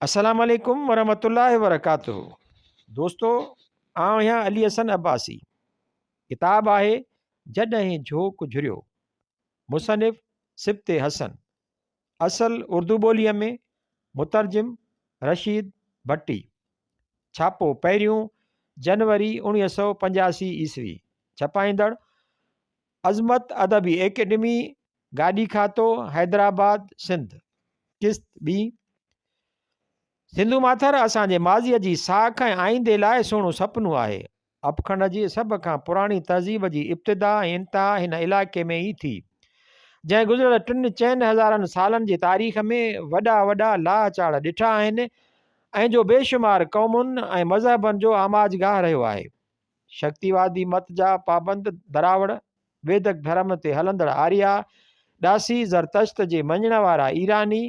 अस्सलाम वालेकुम वरहमतुल्लाहि वबरकातुहू। दोस्तों, आउं आहियां अली हसन अब्बासी। किताब आहे जॾहिं झोंक झुरियो, मुसनिफ़ सिब्ते हसन। असल उर्दू ॿोलीअ में, मुतरजिम रशीद भट्टी। छापो पहिरियों जनवरी 1985 ईस्वी। छपाईंदड़ अज़मत अदबी एकेडमी, गाॾी खातो, हैदराबाद, सिंध। किस्त ॿी। सिंधू माथर असांजे माज़ीअ जी साख ऐं आईंदे लाइ सुहिणो सपनो आहे। अपखंड जी सभ खां पुराणी तहज़ीब जी इब्तिदा ऐं इंतिहा हिन इलाइक़े में ई थी, जंहिं गुज़िरियल 3-4 हज़ारनि सालनि जी तारीख़ में वॾा वॾा लाह चाड़ ॾिठा आहिनि ऐं जो बेशुमार क़ौमुनि ऐं मज़हबनि जो आमाजगाह रहियो आहे। शक्तिवादी मत जा पाबंद दरावड़, वेदक धर्म ते हलंदड़ आर्या, ॾासी ज़रतश्त जे मञण वारा ईरानी,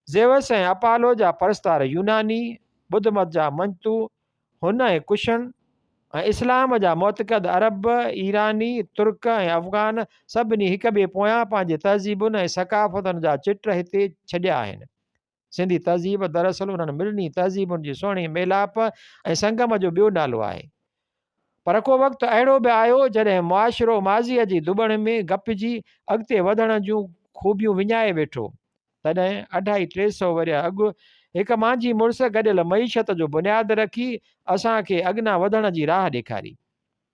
ज़ेवस ऐं अपालो जा परस्तार यूनानी, बुध मत जा मंतू, हुन ऐं कुशन ऐं इस्लाम जा मुतक़द अरब, ईरानी, तुर्क ऐं अफ़गान सभिनी हिक ॿिए पोयां पंहिंजे तहज़ीबुनि ऐं सकाफ़तुनि जा चिट हिते छॾिया आहिनि। सिंधी तहज़ीब दरअसल उन्हनि मिलनी तहज़ीबुनि जी सुहिणी मेलाप ऐं संगम जो ॿियो नालो आहे। पर को वक़्तु अहिड़ो बि आयो जॾहिं मुआशिरो माज़ीअ जी दुॿण में गपिजी अॻिते वधण जूं ख़ूबियूं विञाए वेठो। तॾहिं 250-300 वरी अॻु हिकु मुंहिंजी मुड़ुस गॾियल मईशत जो बुनियादु रखी असांखे अॻियां वधण जी राह ॾेखारी।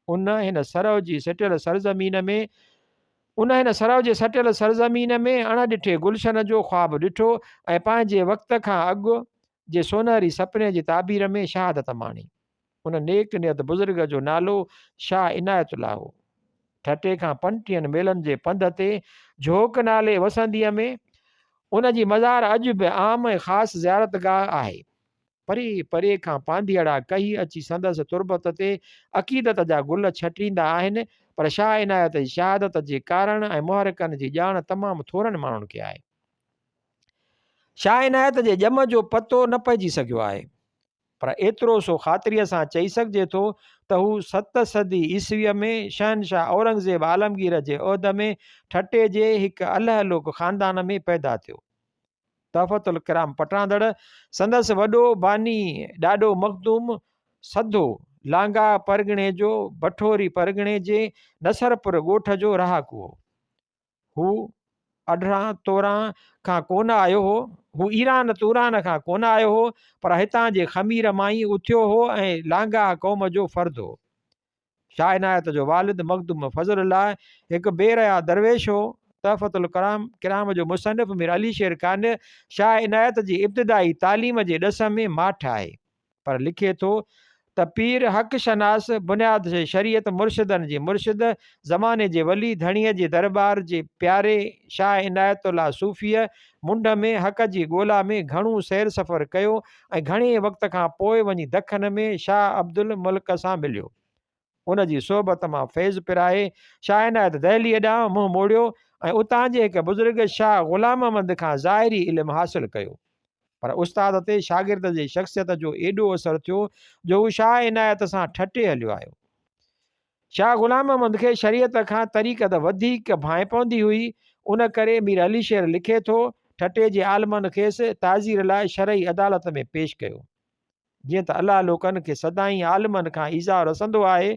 उन हिन सरव जी सटियल सरज़मीन में अणॾिठे गुलशन जो ख़्वाबु ॾिठो ऐं पंहिंजे वक़्त खां अॻु जे सोनहरी सपने जी ताबीर में शहादत माणी। उन नेक नियत बुज़ुर्ग जो नालो शाह इनायतुल्लाह हो। ठटे खां 35 मेलनि जे पंध ते झोक नाले वसंदीअ में उन जी मज़ार अॼु बि आम ऐं ख़ासि ज़ियारतगाह आहे। परे परे खां पांधीअड़ा कही अची संदसि तुरबत ते अक़ीदत जा गुल छटींदा आहिनि, पर शाह इनायत जी शहादत जे कारण ऐं मुहरकनि जी ॼाण तमामु थोरनि माण्हुनि खे आहे। शाह इनायत जे ॼम जो पतो न पइजी सघियो आहे, पर एतिरो सो ख़ातिरीअ सां चई सघिजे थो त हू 7 सदी ईस्वीअ में शहनशाह औरंगज़ेब आलमगीर जे उहिद में ठटे जे हिकु अलहलोक ख़ानदान में पैदा थियो। तहफ़तुल किराम पटांदड़ संदसि वॾो बानी ॾाढो मखदूम सधो लांगा परगिणे जो भठोरी परगिणे जे नसरपुर ॻोठ जो रहाकू हो। हू 18-13 खां कोन आयो हो। हू ईरान तुरान खां कोन आयो हो, पर हितां जे ख़मीर मां ई उथियो हो ऐं लांगा क़ौम जो फ़र्द हो। शाह इनायत जो वालिद मखदूम फज़लुल्लाह हिकु बेरया दरवेश हो। तहफ़तुल किराम जो मुसनिफ़ मीर अली शेर खान शाह इनायत जी इब्तिदाई तालीम जे ॾस में माठ आहे, पर लिखे थो त पीर हक़ शनास बुनियाद जे शरीयत मुर्शिदनि जी मुर्शिद ज़माने जे वली धणीअ जे दरबार जे प्यारे शाह इनायतुल्लाह सूफ़ीअ मुंड में हक़ जी ॻोल्हा में घणो सैर सफ़र कयो ऐं घणे वक़्त खां पोइ वञी दखन में शाह अब्दुल मुल्क सां मिलियो। उन जी सोबत मां फैज़ पिराए शाह इनायत दहलीअ ॾांहुं मुंहुं मोड़ियो ऐं उतां जे हिकु बुज़ुर्ग शाह ग़ुलाम अहमद खां ज़ाहिरी इल्मु हासिलु कयो। पर उस्ताद ते शागिर्द जी शख़्सियत जो एॾो असरु थियो जो हू शाह इनायत सां ठटे हलियो आयो। शाह ग़ुलाम अहमद खे शरीयत खां तरीक़त वधीक भांइ पवंदी हुई। उन करे मीर अली शेर लिखे थो ठटे जे आलमनि खेसि ताज़ीर लाइ शरई अदालत में पेश कयो। जीअं त अलाह लोकनि खे सदाई आलमनि खां ईज़ा रसंदो आहे,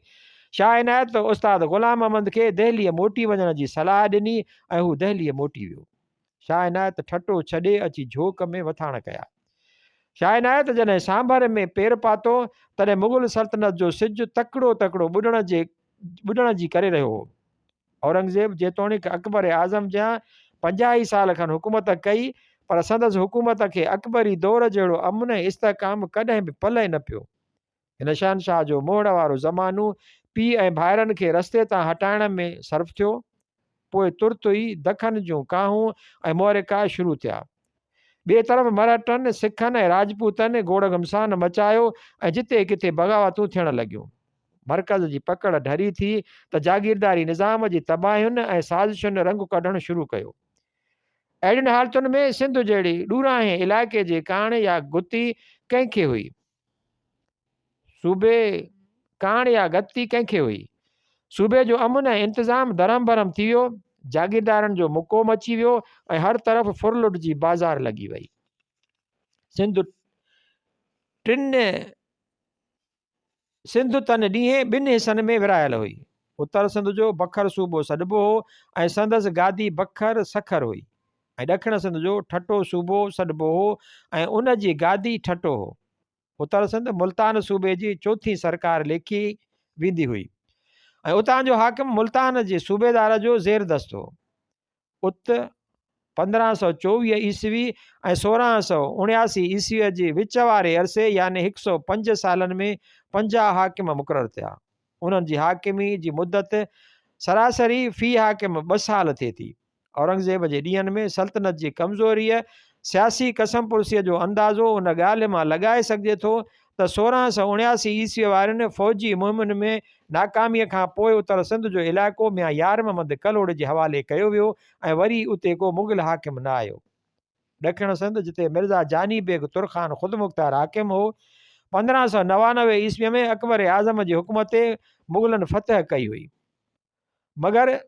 शाह इनायत उस्ताद ग़ुलाम अहमद खे दहलीअ मोटी वञण जी सलाह ॾिनी ऐं हू दहलीअ मोटी वियो। शाह इनायत ठटो छॾे अची झोक में वथाण कया। शाह इनायत जॾहिं सांभर में पेर पातो तॾहिं मुग़ल सल्तनत जो सिज तकिड़ो तकिड़ो ॿुॾण जी करे रहियो हो। औरंगज़ेब जेतोणीकि अकबर आज़म जा 50 साल खनि हुकूमत कई, पर संदसि हुकूमत खे अकबरी दौर जहिड़ो अमन ऐं इस्तेकाम कॾहिं बि पले न पियो। हिन शहनशाह जो मोड़ वारो ज़मानो पीउ ऐं भाइरनि खे रस्ते तां हटाइण में सर्फ़ थियो। पोइ तुर्त ई दखन जूं काहूं ऐं मोहरिका शुरू थिया। ॿिए तरफ़ मराठनि, सिखनि ऐं राजपूतनि गोड़ घमसान मचायो ऐं जिते किथे बग़ावतूं थियण लॻियूं। मर्कज़ जी पकड़ ढरी थी त जागीरदारी निज़ाम जी तबाहियुनि ऐं साज़िशुनि रंग कढणु शुरू कयो। अहिड़ियुनि हालतुनि में सिंध जहिड़ी ॾूरांहे इलाइक़े जे काण या गुती कंहिंखे हुई। सूबे जो अमन ऐं इंतिज़ाम धरम भरम थी वियो। जागीरदारनि जो मुको मची वियो ऐं हर तरफ़ फुरलुट जी बाज़ार लॻी वई। सिंध टिनि सिंध तन ॾींहं ॿिनि हिसनि में विरायल हुई। उत्तर सिंध जो बखर सूबो सॾिबो हो ऐं संदसि गादी बखर सखर हुई, ऐं ॾखिण सिंध जो ठटो सूबो सॾिबो हो ऐं उन जी गादी ठटो हो। उत्तर सिंध मुल्तान सूबे जी चौथी सरकार लेखी वेंदी हुई ऐं उतां जो हाकिम मुल्तान जे सूबेदार जो ज़ेरदस्त हो। उत 1524 ईस्वी ऐं 1679 ईस्वीअ जे विच वारे अरसे यानी 105 सालनि में 50 हाकिम मुक़ररु थिया। उन्हनि जी हाकिमी जी मुदत सरासरी फ़ी हाकिम 2 साल थिए थी। औरंगज़ेब जे ॾींहंनि में सल्तनत जी कमज़ोरीअ सियासी कसम पुरसीअ जो अंदाज़ो उन ॻाल्हि मां लॻाए सघिजे थो त 1679 ईस्वीअ वारनि फ़ौजी मुहिमनि में नाकामीअ खां पोइ उत्तर सिंध जो इलाइक़ो मियां मंद कलोड़ जे हवाले कयो वियो ऐं वरी उते को मुग़ल हाकिम न आयो। ॾखिण सिंध जिते मिर्ज़ा जानी बेग तुरखान ख़ुदमुख़्तार हाकिम हो, 1599 ईस्वीअ में अकबर आज़म जी हुकूमत ते मुग़लनि फ़तह कई हुई, मगर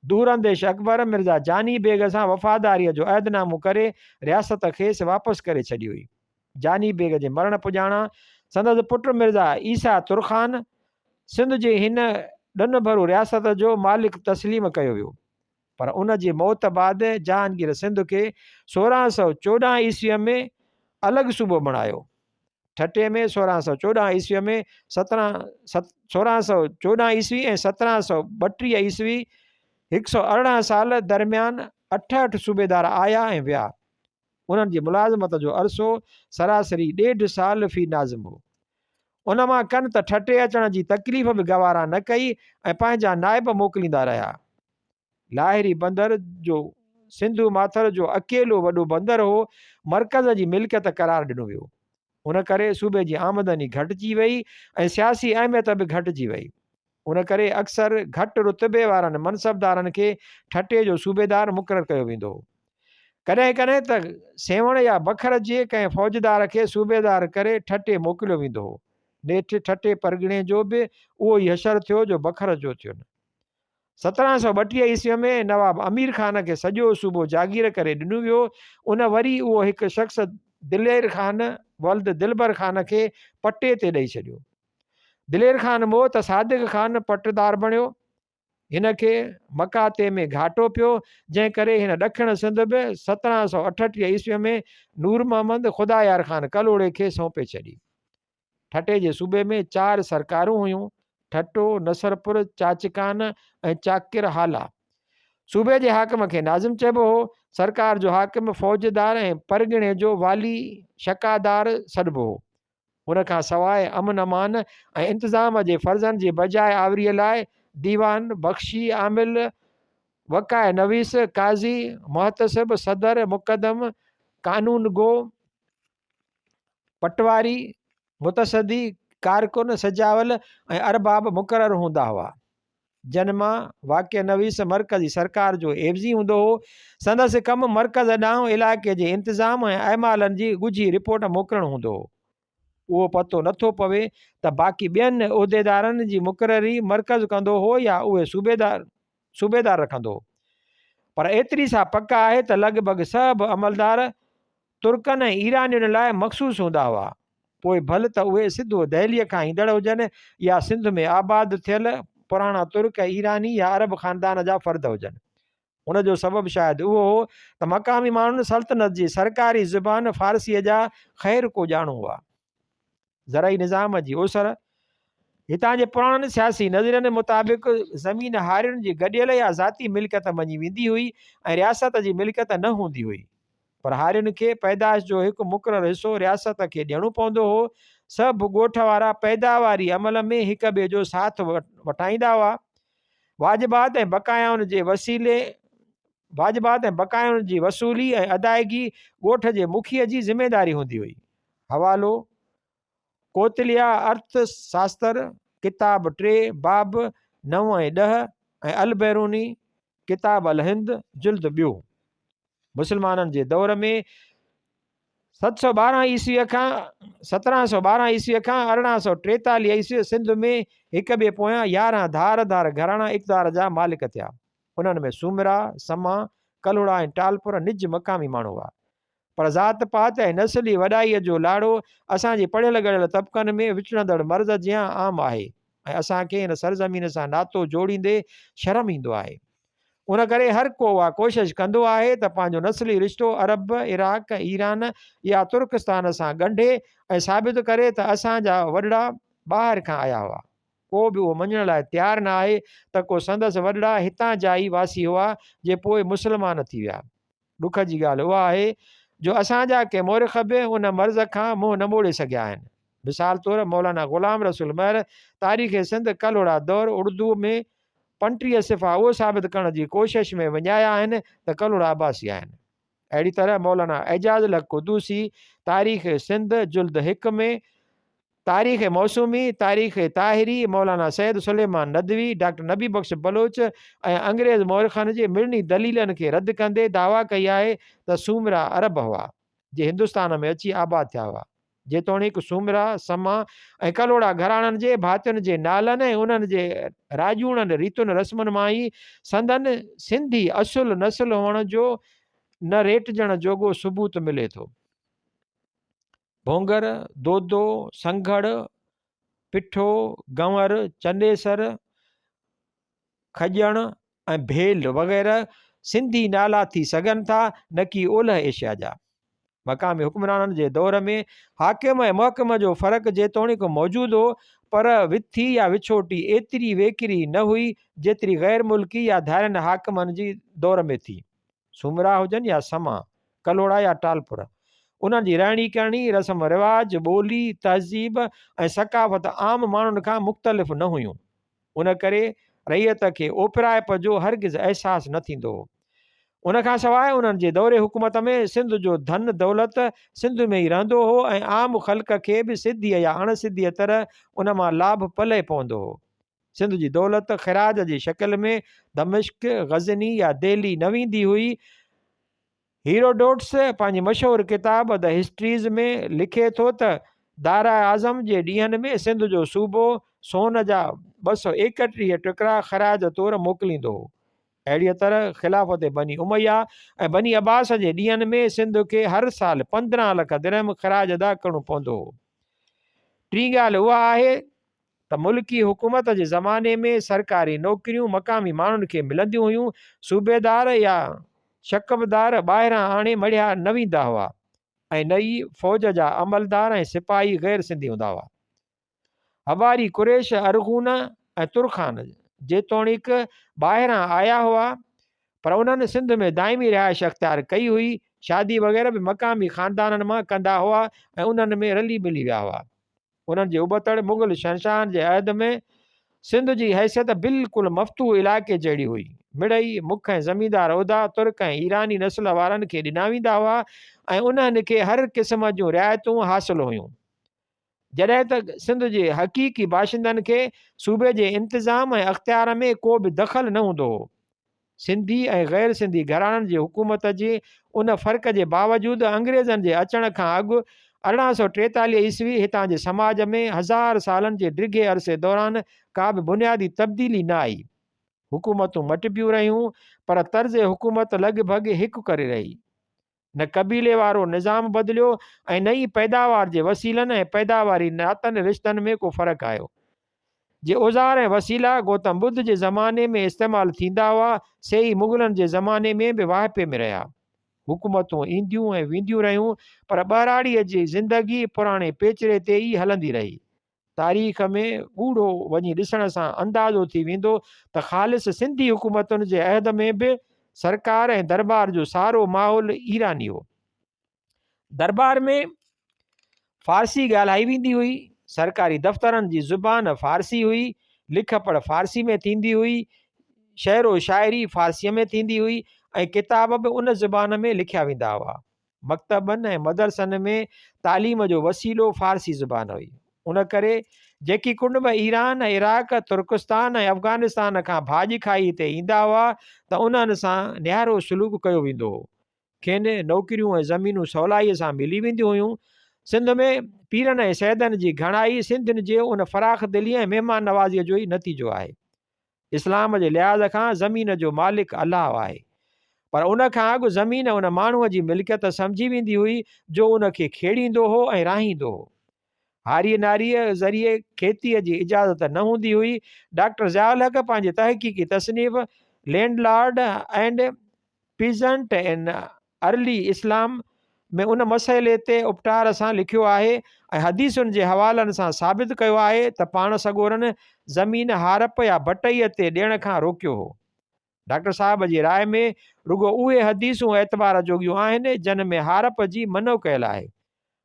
दूरंदेश अकबर मिर्ज़ा जानी बेग सां वफ़ादारीअ जो अहदनामो करे रियासत खेसि वापसि करे छॾी हुई। जानी बेग जे मरण पुॼाणा संदसि पुटु मिर्ज़ा ईसा तुरखान सिंध जे हिन ॾन भरू रियासत जो मालिक तस्लीम कयो वियो, पर उन जी मौत बैदि जहांगीर सिंध खे 1614 ईस्वीअ में अलॻि सूबो बणायो। ठटे में 1614 ईस्वीअ में 1614 ईस्वी ऐं 1732 ईस्वी 118 साल दरमियान 68 सूबेदार आया ऐं विया। उन्हनि जी मुलाज़मत जो अरसो सरासरी 1.5 साल फ़ी नाज़िम हो। उन मां कनि त ठटे अचण जी तकलीफ़ बि गवारा न कई ऐं पंहिंजा नाइब मोकिलींदा रहिया। लाहिरी बंदर जो सिंधु माथर जो अकेलो वॾो बंदर हो, मर्कज़ जी मिल्कियत करार ॾिनो वियो। उन करे सूबे जी आमदनी घटिजी वई ऐं सियासी अहमियत बि घटिजी वई। उन करे अक्सर घटि रुतबे वारनि मनसबदारनि खे ठटे जो सूबेदार मुक़ररु कयो वेंदो हो। कॾहिं कॾहिं त सेवण या बखर जे कंहिं फ़ौजदार खे सूबेदार करे ठटे मोकिलियो वेंदो हो। नेठि ठटे परगिणे जो बि उहो ई हशर थियो जो बखर जो थियो न। 1732 ईस्वीअ में नवाब अमीर ख़ान खे सॼो सूबो जागीर करे ॾिनो वियो। उन वरी उहो हिकु शख़्स दिलेर ख़ान वल्द दिलबर ख़ान खे पटे ते ॾेई छॾियो। दिलेर ख़ान मोह त सादिक ख़ान पटदार बणियो। हिन खे मकाते में घाटो पियो, जंहिं करे हिन ॾखिण सिंध बि 1738 ईस्वीअ में नूर मोहम्मद ख़ुदायार ख़ान कलोड़े खे सौंपे छॾी। ठटे जे सूबे में 4 सरकारूं हुयूं, ठटो, नसरपुर, चाचकान ऐं चाकिर हाला। सूबे जे हाकिम खे नाज़िम चइबो हो। सरकार जो हाकिम फ़ौजदार ऐं परगिणे जो वाली शकादार सॾिबो हो। हुन खां सवाइ अमन अमान ऐं इंतिज़ाम जे फ़र्ज़नि जी बजाए आवरीअ लाइ दीवान, बख़्शी, आमिल, वकाए नवीस, काज़ी, मुहतसिब, सदर, मुक़दम, कानून गो, पटवारी, मुतसदी, कारकुन, सजावल ऐं अरबाब मुक़ररु हूंदा हुआ। जनमा वाक़िअ नवीस मरकज़ी सरकार जो एवज़ी हूंदो हो। संदसि कमु मरकज़ ॾांहुं इलाइक़े जे इंतिज़ाम ऐं अहमालनि जी ॻुझी रिपोर्ट मोकिलणु हूंदो हो। उहो पतो नथो पवे त बाक़ी ॿियनि उहिदेदारनि जी मुक़ररी मर्कज़ कंदो हो या उहे सूबेदार रखंदो हो, पर एतिरी सा पक आहे त लॻभॻि सभु अमलदार तुर्कनि ऐं ईरानियुनि लाइ मख़सूस हूंदा हुआ। पोइ भले त उहे सिधो दहलीअ खां ईंदड़ हुजनि या सिंध में आबाद थियल पुराणा तुर्क, ईरानी या अरब ख़ानदान जा फ़र्द हुजनि। उनजो सबबु शायदि उहो हो त मक़ामी माण्हुनि सल्तनत जी सरकारी ज़ुबान फ़ारसीअ जा ख़ैरु को ॼाणू हुआ। ज़रई निज़ाम जी ओसर हितां जे पुराणनि सियासी नज़रियनि मुताबिक़ ज़मीन हारियुनि जी गॾियल या ज़ाती मिल्कियत मञी वेंदी हुई ऐं रियासत जी मिल्कियत न हूंदी हुई, पर हारियुनि खे पैदाइश जो हिकु मुक़ररु हिसो रियासत खे ॾियणो पवंदो हो। सभु ॻोठ वारा पैदावारी अमल में हिक ॿिए जो साथ वठाईंदा हुआ। वाजिबात ऐं बक़ायाउनि जी वसूली ऐं अदायगी ॻोठ जे मुखीअ जी ज़िमेदारी हूंदी हुई। हवालो कोतलिया अर्थशास्त्र किताब 3 बाब 9 ऐं 10 ऐं अल बैरूनी किताब अल हिंद जुल्द 2। मुस्लमाननि जे दौर में 1712 ईस्वीअ खां 1843 ईस्वी सिंध में हिक ॿिए पोयां 11 धारदार घराणा इक़्तिदार जा मालिक थिया। उन्हनि में सुमरा, समा, कलोड़ा ऐं टालपुर निज मक़ामी माण्हू हुआ। पर ज़ात पात ऐं नस्ली वॾाईअ जो लाड़ो असांजे पढ़ियल ॻढ़ियल तबिकनि में विचड़ंदड़ मर्ज़ जियां आम आहे ऐं असांखे हिन सरज़मीन सां नातो जोड़ींदे शर्म ईंदो आहे। उन करे हर को उहा कोशिशि कंदो आहे त पंहिंजो नस्ली रिश्तो अरब, इराक, ईरान या तुर्कस्तान सां ॻंढे ऐं साबित करे त असांजा वॾड़ा ॿाहिरि खां आया हुआ। को बि उहो मञण लाइ तयारु न आहे त को संदसि वॾड़ा हितां जा ई वासी हुआ जे पोइ मुस्लमान थी विया। ॾुख जी ॻाल्हि उहा आहे जो असांजा के मोरिख़ बि उन मर्ज़ खां मुंहुं न मोड़े सघिया आहिनि। मिसाल तौरु मौलाना ग़ुलाम रसूल महर तारीख़ सिंध कलोड़ा दौर उर्दू में 35 सिफ़ा उहो साबित करण जी कोशिश में विञाया आहिनि त कलोड़ा अब्बासी आहिनि। अहिड़ी तरह मौलाना एजाज़ लक क़ुदूसी तारीख़ सिंध जुल्द 1 में, तारीख़ मौसूमी, तारीख़ ताहिरी, मौलाना सैयद सुलेमान नदवी, डॉक्टर नबी बख्श बलोच ऐं अंग्रेज़ मौरख़नि जे मिड़नी दलीलनि खे रद्द कंदे दावा कई आहे त सूमरा अरब हुआ जे हिंदुस्तान में अची आबाद थिया हुआ। जेतोणीकि सूमरा, समा ऐं कलोड़ा घराणनि जे भातियुनि जे नालनि ऐं उन्हनि जे राजूड़नि रीतुनि रस्मुनि मां ई संदन सिंधी असुल नस्ल हुअण जो न रेटजण जोॻो सबूत मिले थो। भोंगर, दोदो, संघड़, पिठो, गंवर, चंडेसर, खॼण ऐं भेल वग़ैरह सिंधी नाला थी सघनि था, न कि ओलह एशिया जा। मक़ामी हुक्मराननि जे दौर में हाकिम ऐं महकम जो फ़र्क़ु जेतोणीकि मौजूदु हो, पर विथी या विछोटी एतिरी वेकिरी न हुई जेतिरी ग़ैर मुल्की या धारियनि हाकिमनि जी दौर में थी। सूमरा हुजनि या समा, कलोड़ा या टालपुर, उन्हनि जी रहणी करणी, रस्म रिवाज, ॿोली, तहज़ीब ऐं सकाफ़त आम माण्हुनि खां मुख़्तलिफ़ न हुयूं। उन करे रैयत खे ओपिराइप जो हरगिज़ अहसासु न थींदो हो। उन खां सवाइ उन्हनि जे दौरे हुकूमत में सिंध जो धन दौलत सिंध में ई रहंदो हो ऐं आम ख़ल्क़ खे बि सिद्धीअ या अणसिद्धीअ तरह उन मां लाभ पले पवंदो हो। सिंध जी दौलत ख़िराज जी शकिल में दमिश्क, गज़नी या दिल्ली न वेंदी हुई। हीरोडोट्स पंहिंजी मशहूरु किताब द हिस्ट्रीज़ में लिखे थो त दारा आज़म जे ॾींहंनि में सिंध जो सूबो सोन जा 231 टुकड़ा ख़राज तौरु मोकिलींदो हो। अहिड़ीअ तरह ख़िलाफ़त बनी उमैया ऐं बनी अब्बास जे ॾींहंनि में सिंध खे हर साल 15 लख दिरहम ख़राज अदा करणो पवंदो हो। टी ॻाल्हि उहा आहे त मुल्की हुकूमत जे ज़माने में सरकारी नौकरियूं मक़ामी माण्हुनि खे मिलंदियूं हुयूं। सूबेदार या शकबदार ॿाहिरां आणे मढ़िया न वेंदा हुआ ऐं नई फ़ौज जा अमलदार ऐं सिपाही ग़ैर सिंधी हूंदा हुआ। हवारी कुरैश, अरगून ऐं तुरखान जेतोणीकि ॿाहिरां आया हुआ, पर उन्हनि सिंध में दाइमी रिहाइश अख़्तियार कई हुई। शादी वग़ैरह बि मक़ामी ख़ानदाननि मां कंदा हुआ ऐं उन्हनि में रली मिली विया हुआ। उन्हनि जे उबतड़ मुग़ल शहनशाहनि जे अहद में सिंध जी हैसियत बिल्कुलु मफ़तूह इलाइक़े जहिड़ी हुई। मिड़ई मुख ऐं ज़मींदार उहिदा तुर्क ऐं ईरानी नस्ल वारनि खे ॾिना वेंदा हुआ ऐं उन्हनि खे हर क़िस्म जूं रिआयतूं हासिलु हुयूं। जॾहिं त सिंध जे हक़ीक़ी बाशिंदनि खे सूबे जे इंतिज़ाम ऐं अख़्तियार में को बि दख़ल न हूंदो हो। सिंधी ऐं ग़ैर सिंधी घराणनि जी हुकूमत जे उन फ़र्क़ जे बावजूदि अंग्रेज़नि जे अचण खां अॻु 1843 ईस्वी हितां जे समाज में 1000 सालनि जे डिघे अरसे दौरान का बि बुनियादी तब्दीली न आई। हुकूमतूं मटिबियूं रहियूं, पर तर्ज़ हुकूमत लॻभॻि हिकु करे रही। न कबीले वारो निज़ाम बदिलियो ऐं न ई पैदावार जे वसीलनि ऐं पैदावारी नातनि रिश्तनि में को फ़र्क़ु आयो। जे औज़ार ऐं वसीला गौतम बुद्ध जे ज़माने में इस्तेमालु थींदा हुआ, से ई मुग़लनि जे ज़माने में बि वाहिपे में रहिया। हुकूमतूं ईंदियूं ऐं वेंदियूं रहियूं, पर ॿहिराड़ीअ जी ज़िंदगी पुराणे पेचरे ते ई हलंदी रही। तारीख़ में ॻूढ़ो वञी ॾिसण सां अंदाज़ो थी वेंदो त ख़ालिस सिंधी हुकूमतुनि जे अहद में बि सरकार ऐं दरबार जो सारो माहौल ईरानी हो। दरबार में फ़ारसी ॻाल्हाई वेंदी हुई। सरकारी दफ़्तरनि जी ज़ुबान फ़ारसी हुई। लिख पढ़ फ़ारसी में थींदी हुई। शेरो शाइरी फ़ारसीअ में थींदी हुई ऐं किताब बि उन ज़ुबान में लिखिया वेंदा हुआ। मकतबनि ऐं मदरसनि में तालीम जो वसीलो फ़ारसी ज़ुबान हुई। उन करे जेकी कुंड ईरान, इराक, तुर्कस्तान ऐं अफ़गानिस्तान खां भाॼी खाई ते ईंदा हुआ त उन्हनि सां निहारो सलूक कयो वेंदो हो। खेनि नौकरियूं ऐं ज़मीनूं सवलाईअ सां मिली वेंदियूं हुयूं। सिंध में पीरनि ऐं सैदनि जी घणाई सिंधियुनि जे उन फ़राख़ दिली ऐं महिमान नवाज़ीअ जो ई नतीजो आहे। इस्लाम जे लिहाज़ खां ज़मीन जो मालिक अलाह आहे। पर उन खां अॻु ज़मीन उन माण्हूअ जी मिल्कियत सम्झी वेंदी हुई जो उनखे खेड़ींदो हो ऐं राहींदो हो। हारीअ नारीअ ज़रिए खेतीअ जी इजाज़त न हूंदी हुई। डॉक्टर ज़ियाउल हक़ पंहिंजे तहक़ीक़ी तसनीफ़ लैंडलॉर्ड एंड पीज़ेंट इन अर्ली इस्लाम में उन मसइले ते उपटार सां लिखियो आहे ऐं हदीसुनि जे हवालनि सां साबित कयो आहे त पाण सॻोरनि ज़मीन हारप या भटईअ ते ॾियण खां रोकियो हो। डॉक्टर साहब जी राय में रुगो उहे हदीसूं एतबार जोगियूं आहिनि जिन में हारप जी मनो कयल आहे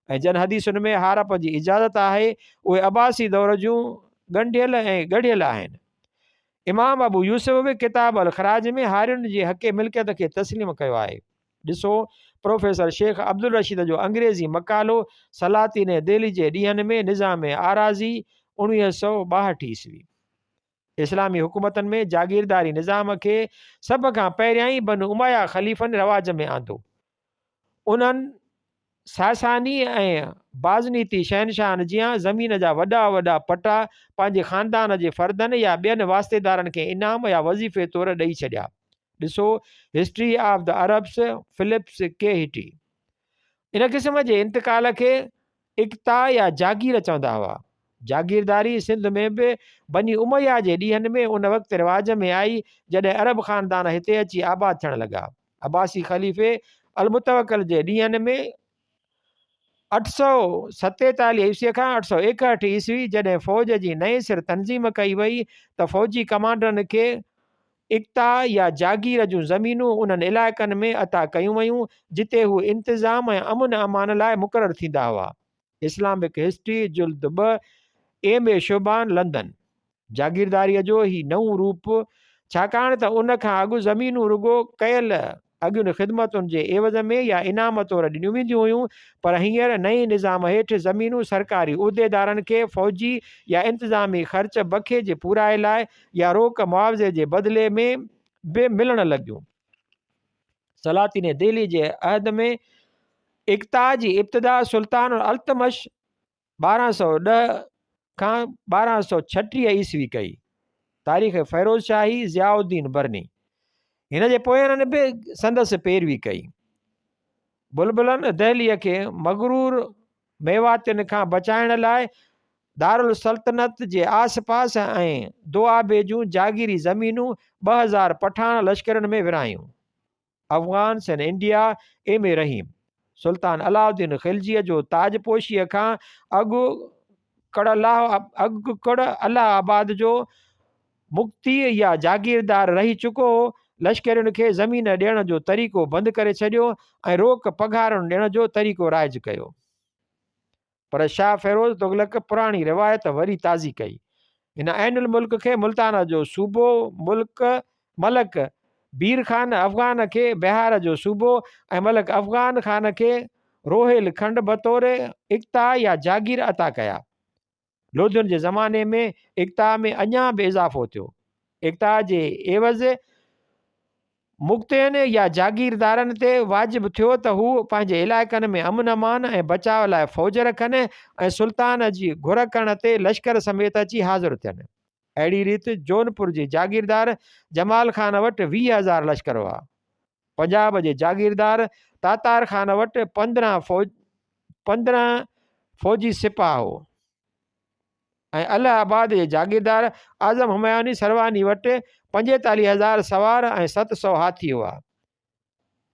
ऐं जिन हदीसुनि में हारप जी इजाज़त आहे उहे अब्बासी दौर जूं ॻंढियल ऐं गढ़ियल आहिनि। इमाम अबू यूसुफ बि किताब अल ख़राज में हारियुनि जी हक़ मिल्कियत खे तस्लीम कयो आहे। ॾिसो प्रोफेसर शेख अब्दुल रशीद जो अंग्रेज़ी मकालो सलातीन दिल्ली जे ॾींहंनि में निज़ाम आराज़ी 1962 ईस्वी। इस्लामी हुकूमतनि में जागीरदारी निज़ाम खे सभ खां पहिरियां ई बनु उमया ख़लीफ़नि रवाज में आंदो। उन्हनि सासानी ऐं बाज़नीती शहनशाहनि जीअं ज़मीन जा वॾा वॾा पटा पंहिंजे ख़ानदान जे फ़र्दनि या ॿियनि वास्तेदारनि खे इनाम या वज़ीफ़े तौरु ॾेई छॾिया। ॾिसो history of the Arabs Philips K Hitti. इन क़िस्म जे इंतकाल खे इक़्ता या जागीर चवंदा हुआ। जागीरदारी सिंध में बि बनी उमया जे ॾींहंनि में उन वक़्तु रिवाज में आई जॾहिं अरब ख़ानदान हिते अची आबाद थियण लॻा। अब्बासी ख़लीफ़े अलमुतवकल जे ॾींहंनि में 847 ईस्वीअ खां 861 ईस्वी जॾहिं फ़ौज जी नए सिर तनज़ीम कई वई त फ़ौजी कमांडरनि खे इक़्ता या जागीर जूं ज़मीनूं उन्हनि इलाइक़नि में अता कयूं वयूं जिते हू इंतिज़ाम ऐं अमन अमान लाइ मुक़ररु थींदा हुआ। इस्लामिक हिस्ट्री जुल्द 2 ए शोबान लंदन। जागीरदारीअ जो ही नओं रूप छाकाणि त उन खां अॻु ज़मीनूं रुगो कयल अॻुनि ख़िदमतुनि जे एवज़ में या इनाम तौरु ॾिनियूं वेंदियूं हुयूं, पर हींअर नए निज़ाम हेठि ज़मीनूं सरकारी उहिदेदारनि खे फ़ौजी या इंतिज़ामी ख़र्च बखे जे पूराए लाइ या रोक मुआवज़े जे बदिले में बि मिलण लॻियूं। सलातीन दिल्ली जे अहद में इक़्ता जी इब्तिदा सुल्तान अल्तमश 1210 खां 1236 ईस्वी कई। तारीख़ फ़ैरोज़ शाही ज़ियाउद्दीन बरनी हिन जे पोयनि बि संदसि पैरवी कई। बुलबुलनि दहलीअ खे मगरूर मेवातियुनि खां बचाइण लाइ दारुल सल्तनत जे आस पास ऐं दुआबे जूं जागीरी ज़मीनूं 2000 पठान लश्करनि में विरहायूं। अफ़गान्स इन इंडिया एम रहीम सुल्तान अलाउद्दीन खिलजीअ जो ताजपोशीअ खां अॻु कड़ अलाहाबाद जो मुक्ति या जागीरदार रही चुको हो। लश्करियुनि खे ज़मीन ॾियण जो तरीक़ो बंदि करे छॾियो ऐं रोक पघारुनि ॾियण जो तरीक़ो राइज कयो। पर शाह फ़ैरोज़ तुग़लक पुराणी रिवायत वरी ताज़ी कई। हिन ऐनुल मुल्क खे मुल्ताना जो सूबो मलक बीर ख़ान अफ़गान खे बिहार जो सूबो ऐं मलक अफ़गान ख़ान खे रोहेल खंड बतौर इक़्ता या जागीर अता कया। लोधियुनि जे ज़माने में इक़्ता में अञा बि इज़ाफ़ो थियो। इक़्ता जे एवज़ मुक्तियुनि या जागीरदारनि ते वाजिबु थियो त हू पंहिंजे इलाइक़नि में अमन अमान ऐं बचाव लाइ फ़ौज रखनि ऐं सुल्तान जी घुर करण ते लश्कर समेत अची हाज़िर थियनि। अहिड़ी रीति जौनपुर जी जागीरदार जमाल ख़ान वटि 20,000 लश्कर हुआ। पंजाब जे जागीरदार तातार ख़ान वटि 15 फ़ौजी सिपाह हो ऐं अलाहाबाद जे जागीरदार आज़म हुमायूनी सरवानी वटि 45,000 सवार ऐं 700 हाथी हुआ।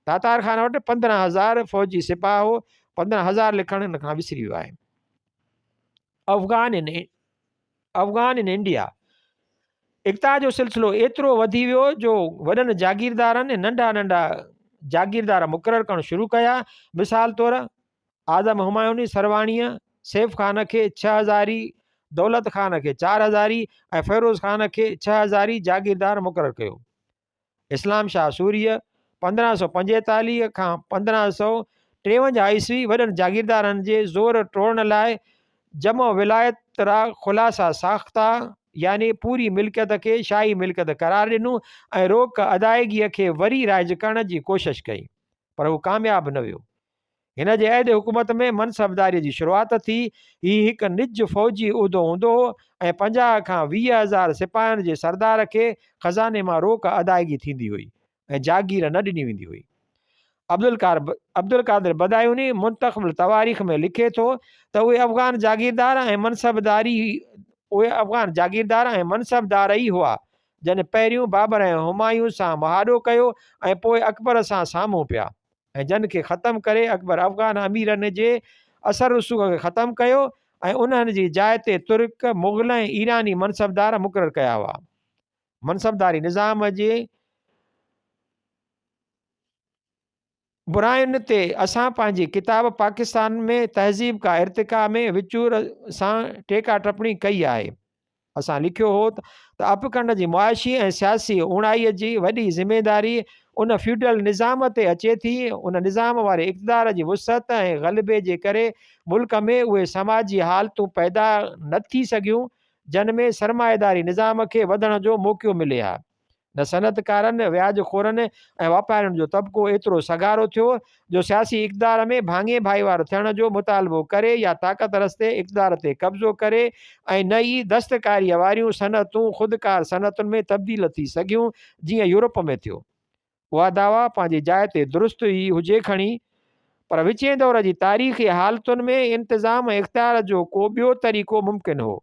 तातार ख़ान वटि 15,000 फ़ौजी सिपाह हो। 15,000 लिखण हिन खां विसरी वियो आहे। अफ़गान इन इंडिया इक़्ता जो सिलसिलो एतिरो वधी वियो जो वॾनि जागीरदारनि नंढा नंढा जागीरदार मुक़ररु करणु शुरू कया। मिसाल तौरु आज़म हुमायूनी सरवाणीअ सैफ़ ख़ान खे 6,000 दौलत ख़ान खे 4,000 ऐं फ़ैरोज़ ख़ान खे 6,000 जागीरदार मुक़ररु कयो। इस्लाम शाह सूरीअ 1545 खां 1553 ईस्वी वॾनि जागीरदारनि जे ज़ोर टोड़ण लाइ जमो विलायत रा ख़ुलासा साख्ता यानी पूरी मिल्कियत खे शाही मिल्कियत करार ॾिनूं ऐं रोक अदायगीअ खे वरी राइज करण जी कोशिशि कई, पर हू कामयाबु न वियो। हिन जे अहद हुकूमत में मनसबदारीअ जी शुरूआति थी। हीउ हिकु निज फ़ौजी उहिदो हूंदो हो ऐं 50 खां 20,000 सिपाहियुनि जे सरदार खे ख़ज़ाने मां रोक अदायगी थींदी हुई ऐं जागीर न ॾिनी वेंदी हुई। अब्दुल कादिर बदायूनी मुंतख़िबुल तवारीख़ में लिखे थो त उहे अफ़गान जागीरदार ऐं मनसबदार ई हुआ जन पहिरियों बाबर ऐं हुमायूं सां मुहादो कयो ऐं पोइ अकबर सां साम्हूं पिया ऐं जन खे ख़तमु करे अकबर अफ़गान अमीरनि जे असर रसूख़ खे ख़तमु कयो ऐं उन्हनि जी जाइ ते तुर्क मुग़ल ऐं ईरानी मनसबदार मुक़ररु कया हुआ। मनसबदारी निज़ाम जे बुरायुनि ते असां पंहिंजी किताब पाकिस्तान में तहज़ीब का इर्तिका में विचूर सां टेका टपणी कई आहे। असां लिखियो हो त अपखंड जी मुआशी ऐं सियासी उणाईअ जी वॾी ज़िमेदारी उन फ्यूडल निज़ाम ते अचे थी। उन निज़ाम वारे इक़्तिदार जी वुसअत ऐं ग़लबे जे करे मुल्क में उहे समाजी हालतूं पैदा न थी सघियूं जिन में सरमाएदारी निज़ाम खे वधण जो मौक़ो मिले हा। न सनतकारनि व्याजखोरनि ऐं वापारियुनि जो तबिको एतिरो सगारो थियो जो सियासी इक़्तिदार में भाङे भाईवार थियण जो मुतालबो करे या ताक़त रस्ते इक़्तिदार ते कब्ज़ो करे ऐं नई दस्तकारीअ वारियूं सनतूं ख़ुदकार सनतुनि में तब्दील थी सघियूं जीअं यूरोप में थियो। उहा दावा पंहिंजी जाइ ते दुरुस्त ई हुजे खणी, पर विचें दौर जी तारीख़ी हालतुनि में इंतिज़ाम इख़्तियार जो को ॿियो तरीक़ो मुमकिन हो।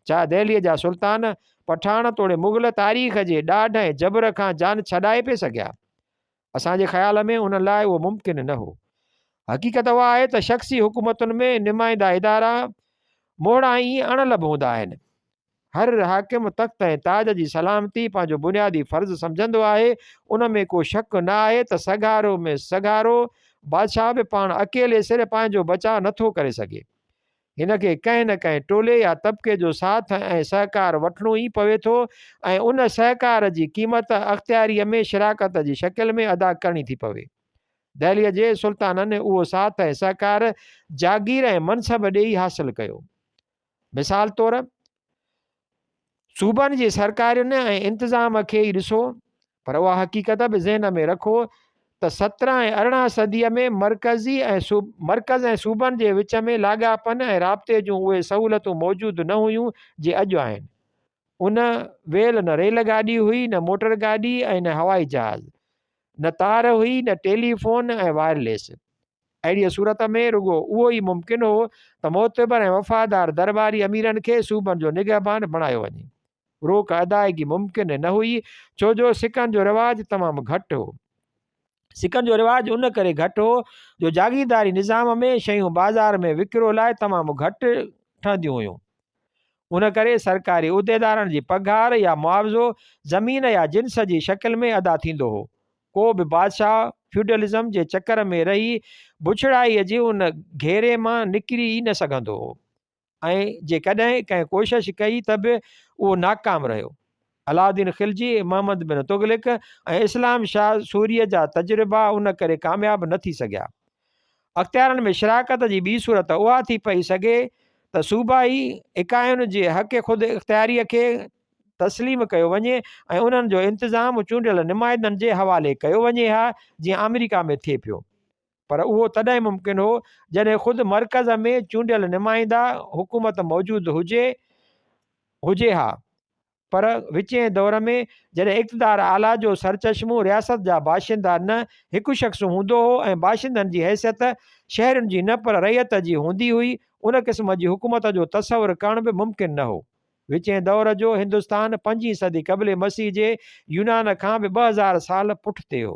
छा दहलीअ जा सुल्तान पठान तोड़े मुग़ल तारीख़ जे ॾाढ ऐं जबर खां जान छॾाए पिए सघिया? असांजे ख़्याल में उन लाइ उहो मुमकिन न हो। हक़ीक़त उहा आहे त शख़्सी हुकूमतुनि में नुमाइंदा इदारा मोहड़ा ई अणलब हूंदा आहिनि। हर हाकिम तख़्त ऐं ताज जी सलामती पंहिंजो बुनियादी फ़र्ज़ु सम्झंदो आहे। उन में को शक न आहे त सगारो में सगारो बादशाह बि पाण अकेले सिर्फ़ु पंहिंजो बचाव नथो करे सघे। हिन खे कंहिं न कंहिं टोले या तबिके जो साथ ऐं सहकार वठिणो ई पवे थो ऐं उन सहकार जी क़ीमत अख़्तियारीअ में शिराकत जी शकिल में अदा करणी थी पवे। दहलीअ जे सुल्ताननि उहो साथ ऐं सहकार जागीर ऐं मनसब ॾेई हासिलु कयो। मिसाल तौरु सूबनि जी सरकारियुनि ऐं इंतिज़ाम खे ई ॾिसो, पर उहा हक़ीक़त बि ज़हन में रखो त 17 ऐं 18 सदीअ में मर्कज़ ऐं सूबनि जे विच में लाॻापन ऐं राब्ते जूं उहे सहूलियतूं मौजूदु न हुयूं जे अॼु आहिनि। उन वेल न रेल गाॾी हुई, न मोटर गाॾी ऐं न हवाई जहाज़, न तार हुई, न टेलीफोन ऐं वायरलेस। अहिड़ीअ सूरत में रुॻो उहो ई मुमकिन हो त मोतबर ऐं वफ़ादार दरबारी अमीरनि खे सूबनि जो निगहबान बणायो वञे। रोक अदायगी मुमकिन न हुई छो जो सिकनि जो रिवाज तमामु घटि हो। सिकनि जो रिवाज उन करे घटि हो जो जागीरदारी निज़ाम में शयूं बाज़ार में विकिरो लाइ तमामु घटि ठहंदियूं हुयूं। उन करे सरकारी उहिदेदारनि जी पघार या मुआवज़ो ज़मीन या जिन्स जी शकिल में अदा थींदो हो। को बि बादशाह फ्यूडलिज़म जे चकर में रही बुछड़ाईअ जी उन घेरे मां निकिरी ई न सघंदो हो ऐं जेकॾहिं कंहिं कोशिशि कई त बि उहो नाकाम रहियो। अलाउद्दीन खिलजी, मोहम्मद बिन तुगलिक ऐं इस्लाम शाह सूरीअ जा तजुर्बा उन करे कामयाबु न थी सघिया। अख़्तियारनि में शिराकत जी ॿी सूरत उहा थी पई सघे त सूबाई इकाइयुनि जे हक़ ख़ुदि इख़्तियारीअ खे तस्लीम कयो वञे ऐं उन्हनि जो इंतिज़ाम चूंडियल नुमाइंदनि जे हवाले कयो वञे हा, जीअं अमेरिका में थिए पियो। पर उहो तॾहिं मुमकिन हो जॾहिं ख़ुदि मर्कज़ में चूंडियल नुमाइंदा हुकूमत मौजूदु हुजे हा, पर विचें दौर में जॾहिं इक़्तिदार आला जो सरचश्मो रियासत जा बाशिंदा न हिकु शख़्स हूंदो हो ऐं बाशिंदनि जी हैसियत शहरनि जी न पर रैयत जी हूंदी हुई, उन क़िस्म जी हुकूमत जो तसवुरु करण बि मुमकिन न हो। विचें दौर जो हिंदुस्तान 5वीं सदी क़ब्ल मसीह जे यूनान खां बि 2000 साल पुठिते हो।